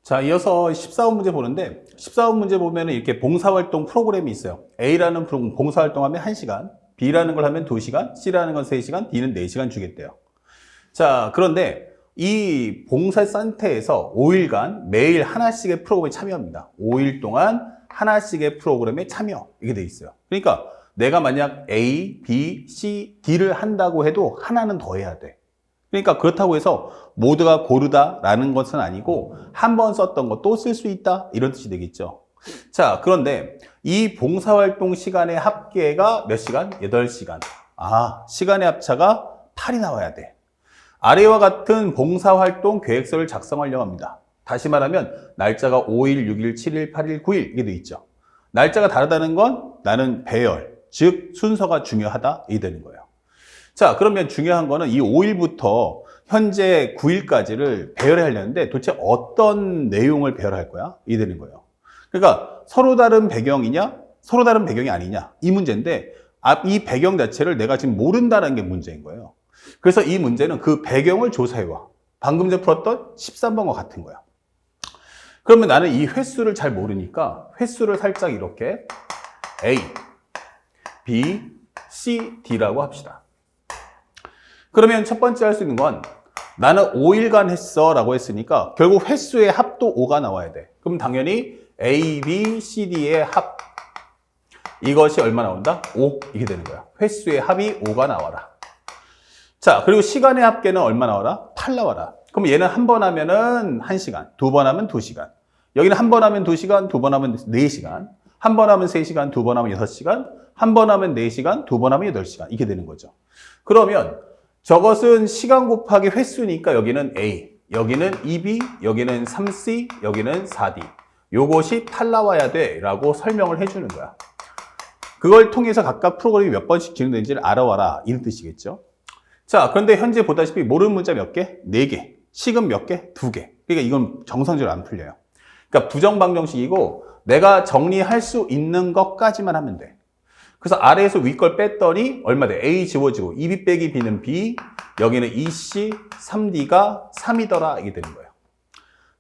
자, 이어서 14호 문제 보는데 14호 문제 보면은 이렇게 봉사활동 프로그램이 있어요. A라는 봉사활동하면 1시간, B라는 걸 하면 2시간, C라는 건 3시간, D는 4시간 주겠대요. 자, 그런데 이 봉사센터에서 5일간 매일 하나씩의 프로그램에 참여합니다. 5일 동안 하나씩의 프로그램에 참여, 이게 돼 있어요. 그러니까 내가 만약 A, B, C, D를 한다고 해도 하나는 더 해야 돼. 그러니까 그렇다고 해서 모두가 고르다라는 것은 아니고 한 번 썼던 거 또 쓸 수 있다 이런 뜻이 되겠죠. 자, 그런데 이 봉사활동 시간의 합계가 몇 시간? 8시간. 아, 시간의 합차가 8이 나와야 돼. 아래와 같은 봉사활동 계획서를 작성하려고 합니다. 다시 말하면 날짜가 5일, 6일, 7일, 8일, 9일 이게 돼 있죠. 날짜가 다르다는 건 나는 배열, 즉 순서가 중요하다 이 되는 거예요. 자, 그러면 중요한 거는 이 5일부터 현재 9일까지를 배열해 하려는데 도대체 어떤 내용을 배열할 거야? 이 되는 거예요. 그러니까 서로 다른 배경이냐? 서로 다른 배경이 아니냐? 이 문제인데 이 배경 자체를 내가 지금 모른다는 게 문제인 거예요. 그래서 이 문제는 그 배경을 조사해와. 방금 전에 풀었던 13번과 같은 거야. 그러면 나는 이 횟수를 잘 모르니까 횟수를 살짝 이렇게 A, B, C, D라고 합시다. 그러면 첫 번째 할 수 있는 건 나는 5일간 했어 라고 했으니까 결국 횟수의 합도 5가 나와야 돼. 그럼 당연히 A, B, C, D의 합 이것이 얼마 나온다? 5 이게 되는 거야. 횟수의 합이 5가 나와라. 자, 그리고 시간의 합계는 얼마 나와라? 8 나와라. 그럼 얘는 한 번 하면은 1시간, 두 번 하면 2시간. 여기는 한 번 하면 2시간, 두 번 하면 4시간. 한 번 하면 3시간, 두 번 하면 6시간. 한 번 하면 4시간, 두 번 하면 8시간. 이렇게 되는 거죠. 그러면 저것은 시간 곱하기 횟수니까 여기는 A, 여기는 2B, 여기는 3C, 여기는 4D. 요것이 8 나와야 돼 라고 설명을 해주는 거야. 그걸 통해서 각각 프로그램이 몇 번씩 진행되는지를 알아와라 이런 뜻이겠죠. 자, 그런데 현재 보다시피 모르는 문자 몇 개? 4개. 식은 몇 개? 2개. 그러니까 이건 정상적으로 안 풀려요. 그러니까 부정방정식이고 내가 정리할 수 있는 것까지만 하면 돼. 그래서 아래에서 위 걸 뺐더니 얼마 돼? A 지워지고 2B 빼기 B는 B, 여기는 2C, 3D가 3이더라 이게 되는 거예요.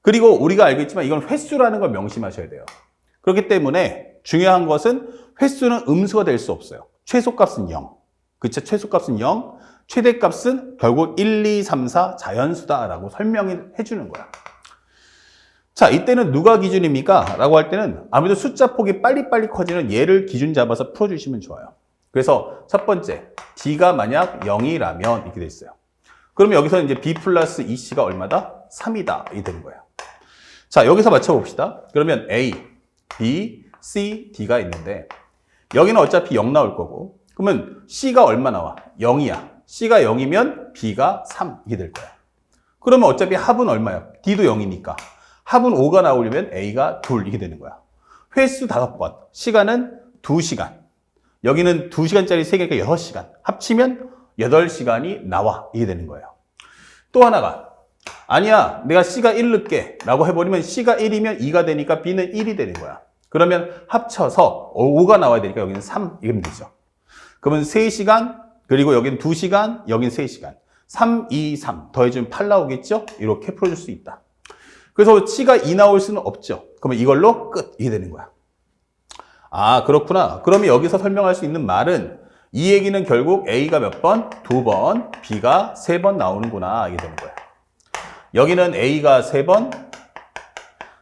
그리고 우리가 알고 있지만 이건 횟수라는 걸 명심하셔야 돼요. 그렇기 때문에 중요한 것은 횟수는 음수가 될 수 없어요. 최소값은 0. 그쵸? 최소값은 0. 최대값은 결국 1, 2, 3, 4 자연수다라고 설명해 주는 거야. 자, 이때는 누가 기준입니까? 라고 할 때는 아무래도 숫자 폭이 빨리빨리 커지는 얘를 기준 잡아서 풀어주시면 좋아요. 그래서 첫 번째, D가 만약 0이라면 이렇게 돼 있어요. 그러면 여기서 이제 B 플러스 EC가 얼마다? 3이다. 이게 되는 거예요. 자, 여기서 맞춰봅시다. 그러면 A, B, C, D가 있는데 여기는 어차피 0 나올 거고 그러면 C가 얼마 나와? 0이야. C가 0이면 B가 3 이게 될 거야. 그러면 어차피 합은 얼마야? D도 0이니까. 합은 5가 나오려면 A가 2 이게 되는 거야. 횟수 5번. 시간은 2시간. 여기는 2시간짜리 3개니까 6시간. 합치면 8시간이 나와. 이게 되는 거예요. 또 하나가 아니야. 내가 C가 1 넣게 라고 해버리면 C가 1이면 2가 되니까 B는 1이 되는 거야. 그러면 합쳐서 5가 나와야 되니까 여기는 3 이러면 되죠. 그러면 3시간 그리고 여기는 2시간 여기는 3시간. 3, 2, 3 더해주면 8 나오겠죠? 이렇게 풀어줄 수 있다. 그래서 C가 2 나올 수는 없죠. 그러면 이걸로 끝 이게 되는 거야. 아, 그렇구나. 그러면 여기서 설명할 수 있는 말은 이 얘기는 결국 A가 몇 번? 2번, B가 3번 나오는구나 이게 되는 거야. 여기는 A가 3번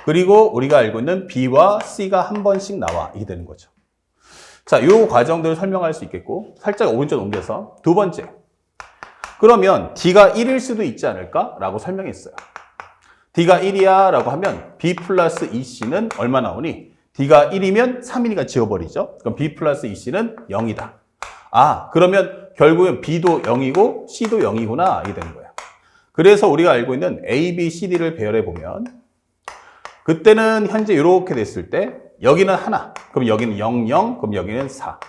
그리고 우리가 알고 있는 B와 C가 한 번씩 나와 이게 되는 거죠. 자, 이 과정들을 설명할 수 있겠고 살짝 오른쪽 옮겨서 두 번째. 그러면 D가 1일 수도 있지 않을까? 라고 설명했어요. D가 1이야 라고 하면 B 플러스 EC는 얼마 나오니? D가 1이면 3이니까 지워버리죠. 그럼 B 플러스 EC는 0이다. 아, 그러면 결국엔 B도 0이고 C도 0이구나 이게 되는 거예요. 그래서 우리가 알고 있는 A, B, C, D를 배열해 보면 그때는 현재 이렇게 됐을 때 여기는 하나, 그럼 여기는 0, 0, 그럼 여기는 4.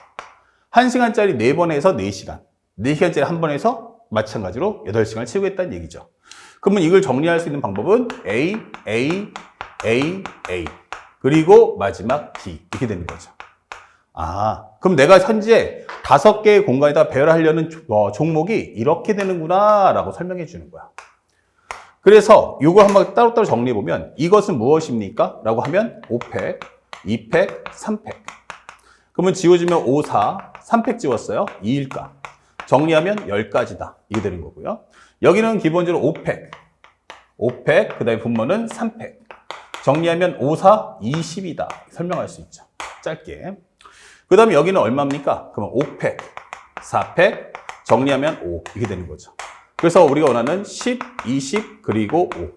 1시간짜리 4번 해서 4시간. 4시간짜리 한 번 해서 마찬가지로 8시간을 채우겠다는 얘기죠. 그러면 이걸 정리할 수 있는 방법은 A, A, A, A. 그리고 마지막 D. 이렇게 되는 거죠. 아, 그럼 내가 현재 5개의 공간에다 배열하려는 종목이 이렇게 되는구나 라고 설명해 주는 거야. 그래서 이거 한번 따로따로 정리해보면 이것은 무엇입니까? 라고 하면 5팩, 2팩, 3팩. 그러면 지워지면 5, 4, 3팩 지웠어요. 2일까. 정리하면 10가지다. 이게 되는 거고요. 여기는 기본적으로 5팩, 5팩, 그 다음에 분모는 3팩. 정리하면 5, 4, 20이다. 설명할 수 있죠. 짧게. 그 다음에 여기는 얼마입니까? 그러면 5팩, 4팩, 정리하면 5. 이게 되는 거죠. 그래서 우리가 원하는 10, 20, 그리고 5.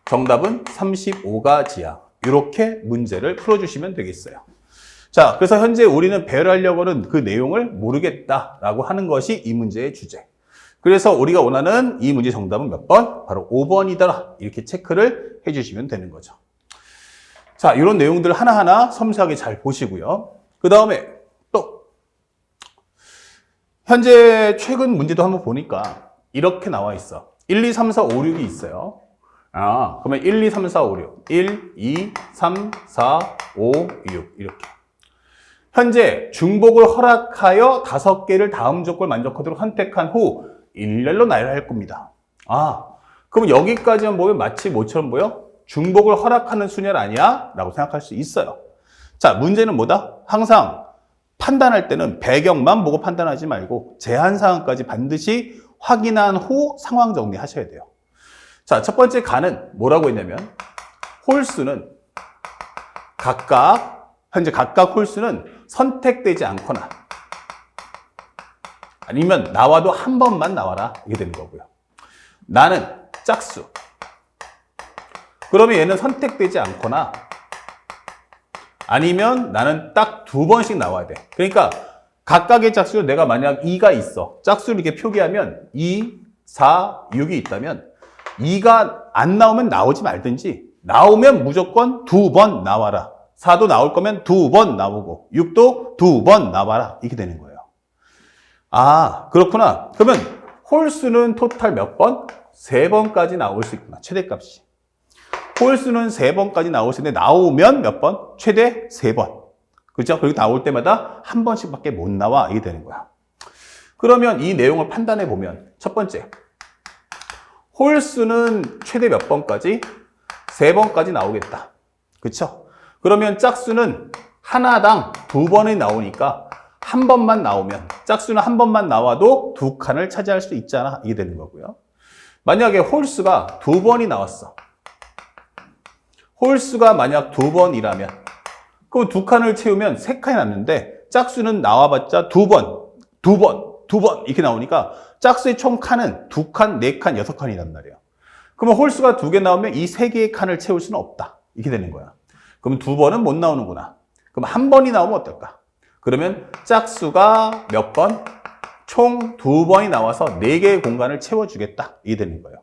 정답은 35가지야. 이렇게 문제를 풀어주시면 되겠어요. 자, 그래서 현재 우리는 배열하려고 하는 그 내용을 모르겠다라고 하는 것이 이 문제의 주제. 그래서 우리가 원하는 이 문제 정답은 몇 번? 바로 5번이더라. 이렇게 체크를 해주시면 되는 거죠. 자, 이런 내용들 하나하나 섬세하게 잘 보시고요. 그 다음에 또 현재 최근 문제도 한번 보니까 이렇게 나와 있어. 1, 2, 3, 4, 5, 6이 있어요. 그러면 1, 2, 3, 4, 5, 6. 1, 2, 3, 4, 5, 6. 이렇게. 현재 중복을 허락하여 5개를 다음 조건을 만족하도록 선택한 후 일렬로 나열할 겁니다. 그럼 여기까지만 보면 마치 뭐처럼 보여? 중복을 허락하는 순열 아니야? 라고 생각할 수 있어요. 자, 문제는 뭐다? 항상 판단할 때는 배경만 보고 판단하지 말고 제한사항까지 반드시 확인한 후 상황 정리하셔야 돼요. 자, 첫 번째 가는 뭐라고 했냐면 홀수는 현재 각각 홀수는 선택되지 않거나 아니면 나와도 한 번만 나와라. 이게 되는 거고요. 나는 짝수. 그러면 얘는 선택되지 않거나 아니면 나는 딱 2번씩 나와야 돼. 그러니까 각각의 짝수로 내가 만약 2가 있어. 짝수를 이렇게 표기하면 2, 4, 6이 있다면 2가 안 나오면 나오지 말든지 나오면 무조건 2번 나와라. 4도 나올 거면 2번 나오고 6도 2번 나와라. 이렇게 되는 거예요. 그렇구나. 그러면 홀수는 토탈 몇 번? 3번까지 나올 수 있구나. 최대값이. 홀수는 3번까지 나올 수 있는데 나오면 몇 번? 최대 3번. 그렇죠? 그리고 나올 때마다 한 번씩밖에 못 나와. 이게 되는 거야. 그러면 이 내용을 판단해 보면 첫 번째. 홀수는 최대 몇 번까지? 3번까지 나오겠다. 그렇죠? 그러면 짝수는 하나당 2번이 나오니까 한 번만 나오면 짝수는 한 번만 나와도 2칸을 차지할 수 있잖아. 이게 되는 거고요. 만약에 홀수가 2번이 나왔어. 홀수가 만약 2번이라면 그럼 2칸을 채우면 3칸이 남는데 짝수는 나와봤자 2번 이렇게 나오니까 짝수의 총 칸은 2칸, 4칸, 6칸이란 말이에요. 그러면 홀수가 2개 나오면 이 3개의 칸을 채울 수는 없다. 이렇게 되는 거야. 그럼 2번은 못 나오는구나. 그럼 한 번이 나오면 어떨까? 그러면 짝수가 몇 번? 총 2번이 나와서 4개의 공간을 채워주겠다. 이게 되는 거예요.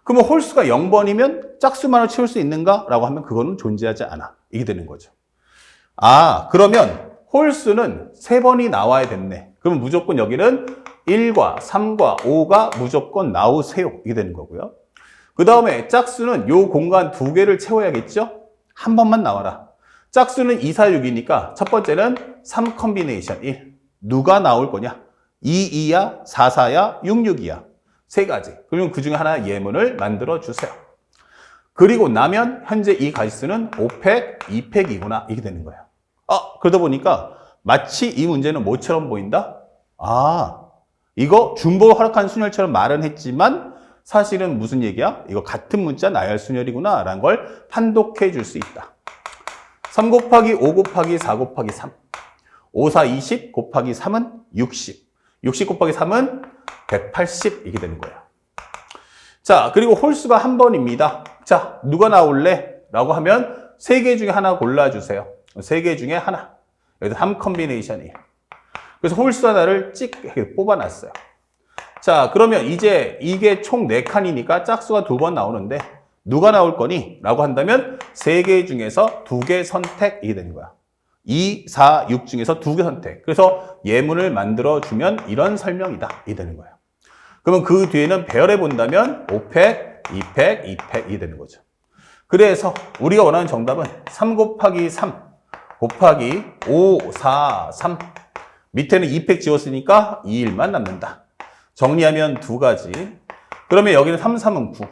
그러면 홀수가 0번이면 짝수만을 채울 수 있는가? 라고 하면 그거는 존재하지 않아. 이게 되는 거죠. 그러면 홀수는 3번이 나와야 됐네. 그러면 무조건 여기는 1과 3과 5가 무조건 나오세요. 이게 되는 거고요. 그 다음에 짝수는 요 공간 2개를 채워야겠죠? 한 번만 나와라. 짝수는 2, 4, 6이니까 첫 번째는 3 컨비네이션 1. 누가 나올 거냐? 2, 2야, 4, 4야, 6, 6이야. 3가지. 그러면 그 중에 하나 예문을 만들어 주세요. 그리고 나면 현재 이 가지수는 5팩, 2팩이구나. 이게 되는 거예요. 그러다 보니까 마치 이 문제는 뭐처럼 보인다? 이거 중복 허락한 순열처럼 말은 했지만 사실은 무슨 얘기야? 이거 같은 문자 나열 순열이구나 라는 걸 판독해 줄 수 있다. 3 곱하기 5 곱하기 4 곱하기 3. 5, 4, 20 곱하기 3은 60. 60 곱하기 3은 180 이게 되는 거예요. 자, 그리고 홀수가 한 번입니다. 자, 누가 나올래? 라고 하면 3개 중에 하나 골라주세요. 3개 중에 하나. 여기서 3 컨비네이션 1. 그래서 홀수 하나를 찍 이렇게 뽑아놨어요. 자, 그러면 이제 이게 총 4칸이니까 짝수가 2번 나오는데 누가 나올 거니? 라고 한다면 3개 중에서 2개 선택 이게 되는 거야. 2, 4, 6 중에서 2개 선택. 그래서 예문을 만들어주면 이런 설명이다. 이게 되는 거예요. 그러면 그 뒤에는 배열해 본다면 5팩, 2팩, 2팩 이게 되는 거죠. 그래서 우리가 원하는 정답은 3 곱하기 3 곱하기 5, 4, 3 밑에는 2팩 지웠으니까 2일만 남는다. 정리하면 2가지. 그러면 여기는 3, 3은 9.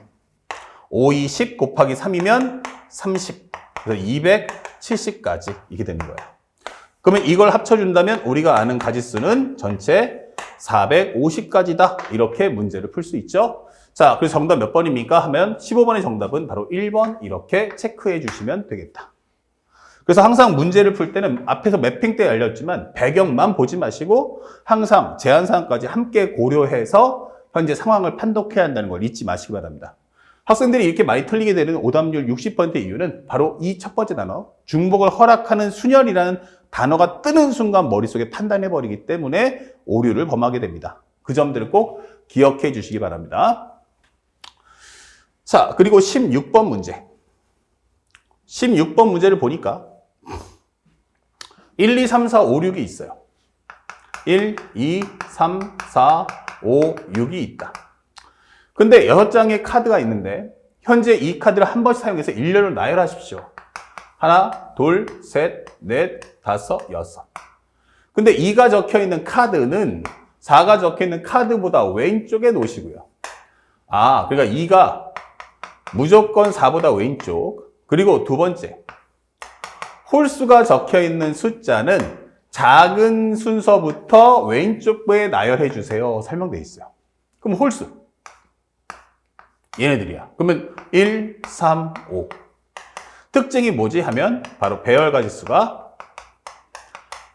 5, 2, 10 곱하기 3이면 30. 그래서 270까지 이게 되는 거예요. 그러면 이걸 합쳐준다면 우리가 아는 가지수는 전체 450가지다. 이렇게 문제를 풀 수 있죠. 자, 그래서 정답 몇 번입니까? 하면 15번의 정답은 바로 1번 이렇게 체크해 주시면 되겠다. 그래서 항상 문제를 풀 때는 앞에서 매핑 때 알렸지만 배경만 보지 마시고 항상 제한사항까지 함께 고려해서 현재 상황을 판독해야 한다는 걸 잊지 마시기 바랍니다. 학생들이 이렇게 많이 틀리게 되는 오답률 60%의 이유는 바로 이 첫 번째 단어, 중복을 허락하는 순열이라는 단어가 뜨는 순간 머릿속에 판단해버리기 때문에 오류를 범하게 됩니다. 그 점들을 꼭 기억해 주시기 바랍니다. 자, 그리고 16번 문제. 16번 문제를 보니까 1, 2, 3, 4, 5, 6이 있어요. 1, 2, 3, 4, 5, 6이 있다. 근데 6장의 카드가 있는데 현재 이 카드를 한 번씩 사용해서 일렬로 나열하십시오. 하나, 둘, 셋, 넷, 다섯, 여섯. 근데 2가 적혀있는 카드는 4가 적혀있는 카드보다 왼쪽에 놓으시고요. 아, 그러니까 2가 무조건 4보다 왼쪽. 그리고 두 번째, 홀수가 적혀있는 숫자는 작은 순서부터 왼쪽에 나열해 주세요. 설명되어 있어요. 그럼 홀수. 얘네들이야. 그러면 1, 3, 5. 특징이 뭐지 하면 바로 배열 가지수가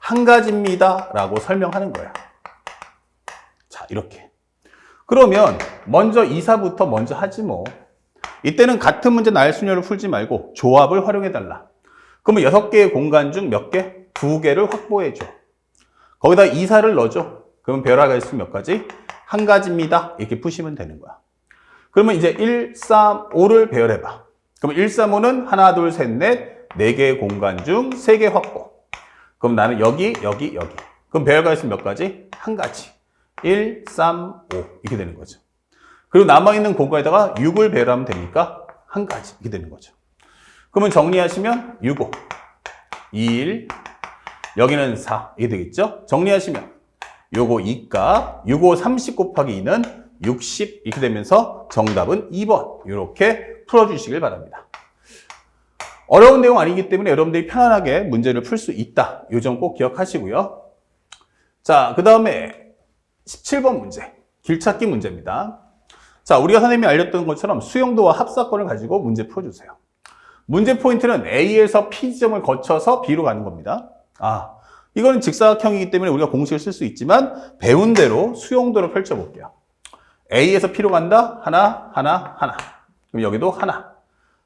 한 가지입니다. 라고 설명하는 거야. 자, 이렇게. 그러면 먼저 2, 4부터 먼저 하지 뭐. 이때는 같은 문제 나열 순열을 풀지 말고 조합을 활용해 달라. 그러면 6개의 공간 중 몇 개? 2개를 확보해 줘. 거기다 2, 4를 넣어줘. 그러면 배열 가지수 몇 가지? 한 가지입니다. 이렇게 푸시면 되는 거야. 그러면 이제 1, 3, 5를 배열해봐. 그럼 1, 3, 5는 하나, 둘, 셋, 넷, 4개의 공간 중 3개 확보. 그럼 나는 여기, 여기, 여기. 그럼 배열 가지수 몇 가지? 한 가지. 1, 3, 5 이렇게 되는 거죠. 그리고 남아있는 공간에다가 6을 배열하면 되니까 한 가지 이렇게 되는 거죠. 그러면 정리하시면 6, 5, 2, 1, 여기는 4 이게 되겠죠? 정리하시면 요거 2값, 6, 5, 30 곱하기 2는 60 이렇게 되면서 정답은 2번 이렇게 풀어주시길 바랍니다. 어려운 내용 아니기 때문에 여러분들이 편안하게 문제를 풀 수 있다. 이 점 꼭 기억하시고요. 자, 그 다음에 17번 문제, 길찾기 문제입니다. 자, 우리가 선생님이 알렸던 것처럼 수용도와 합사건을 가지고 문제 풀어주세요. 문제 포인트는 A에서 P 지점을 거쳐서 B로 가는 겁니다. 아, 이거는 직사각형이기 때문에 우리가 공식을 쓸 수 있지만 배운 대로 수용도를 펼쳐볼게요. A에서 P로 간다. 하나, 하나, 하나. 그럼 여기도 하나.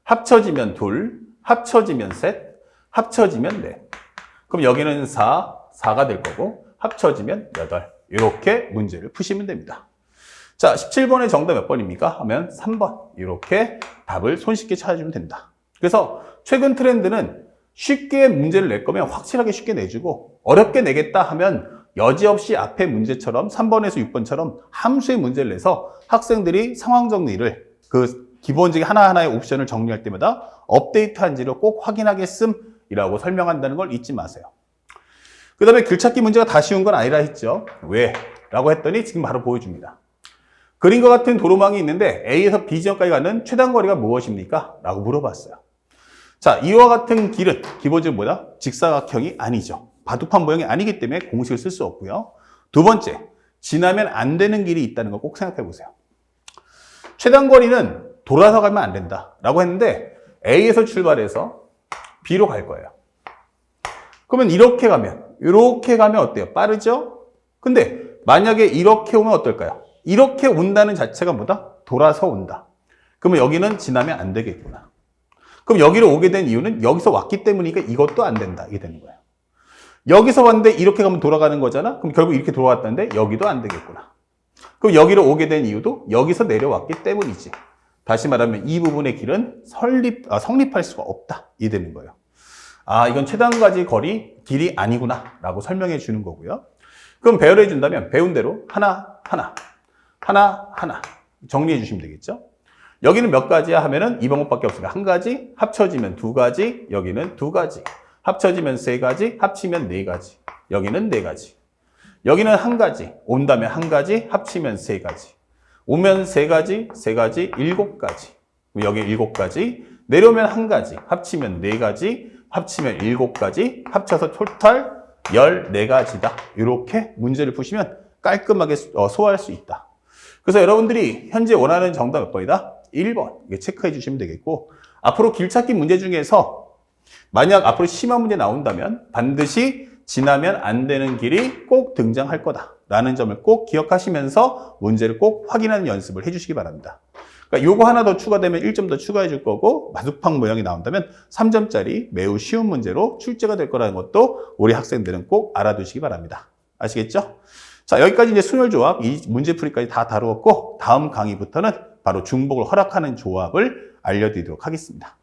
합쳐지면 둘, 합쳐지면 셋, 합쳐지면 넷. 그럼 여기는 4, 4가 될 거고 합쳐지면 8. 이렇게 문제를 푸시면 됩니다. 자, 17번의 정답 몇 번입니까? 하면 3번. 이렇게 답을 손쉽게 찾아주면 된다. 그래서 최근 트렌드는 쉽게 문제를 낼 거면 확실하게 쉽게 내주고 어렵게 내겠다 하면 여지없이 앞에 문제처럼 3번에서 6번처럼 함수의 문제를 내서 학생들이 상황 정리를 그 기본적인 하나하나의 옵션을 정리할 때마다 업데이트한지를 꼭 확인하겠음이라고 설명한다는 걸 잊지 마세요. 그 다음에 길찾기 문제가 다 쉬운 건 아니라 했죠. 왜? 라고 했더니 지금 바로 보여줍니다. 그림과 같은 도로망이 있는데 A에서 B 지점까지 가는 최단거리가 무엇입니까? 라고 물어봤어요. 자, 이와 같은 길은 기본적으로 뭐다? 직사각형이 아니죠. 바둑판 모양이 아니기 때문에 공식을 쓸 수 없고요. 두 번째, 지나면 안 되는 길이 있다는 걸 꼭 생각해 보세요. 최단거리는 돌아서 가면 안 된다 라고 했는데 A에서 출발해서 B로 갈 거예요. 그러면 이렇게 가면 어때요? 빠르죠? 근데 만약에 이렇게 오면 어떨까요? 이렇게 온다는 자체가 뭐다? 돌아서 온다. 그러면 여기는 지나면 안 되겠구나. 그럼 여기로 오게 된 이유는 여기서 왔기 때문이니까 이것도 안 된다. 이게 되는 거예요. 여기서 왔는데 이렇게 가면 돌아가는 거잖아? 그럼 결국 이렇게 돌아왔다는데 여기도 안 되겠구나. 그럼 여기로 오게 된 이유도 여기서 내려왔기 때문이지. 다시 말하면 이 부분의 길은 성립할 수가 없다. 이 되는 거예요. 아, 이건 최단까지 길이 아니구나. 라고 설명해 주는 거고요. 그럼 배열해 준다면 배운 대로 하나, 하나, 하나, 하나 정리해 주시면 되겠죠? 여기는 몇 가지야 하면은 이 방법밖에 없으니까 한 가지, 합쳐지면 두 가지, 여기는 두 가지. 합쳐지면 세 가지, 합치면 네 가지. 여기는 네 가지. 여기는 한 가지, 온다면 한 가지, 합치면 세 가지. 오면 세 가지, 세 가지, 7가지. 여기 7가지, 내려오면 1가지, 합치면 4가지, 합치면 7가지, 합쳐서 토탈 14가지다. 이렇게 문제를 푸시면 깔끔하게 소화할 수 있다. 그래서 여러분들이 현재 원하는 정답 몇 번이다? 1번. 이게 체크해 주시면 되겠고, 앞으로 길찾기 문제 중에서 만약 앞으로 심화 문제 나온다면 반드시 지나면 안 되는 길이 꼭 등장할 거다라는 점을 꼭 기억하시면서 문제를 꼭 확인하는 연습을 해주시기 바랍니다. 그러니까 요거 하나 더 추가되면 1점 더 추가해 줄 거고, 마두팡 모양이 나온다면 3점짜리 매우 쉬운 문제로 출제가 될 거라는 것도 우리 학생들은 꼭 알아두시기 바랍니다. 아시겠죠? 자, 여기까지 이제 순열조합, 이 문제풀이까지 다 다루었고, 다음 강의부터는 바로 중복을 허락하는 조합을 알려드리도록 하겠습니다.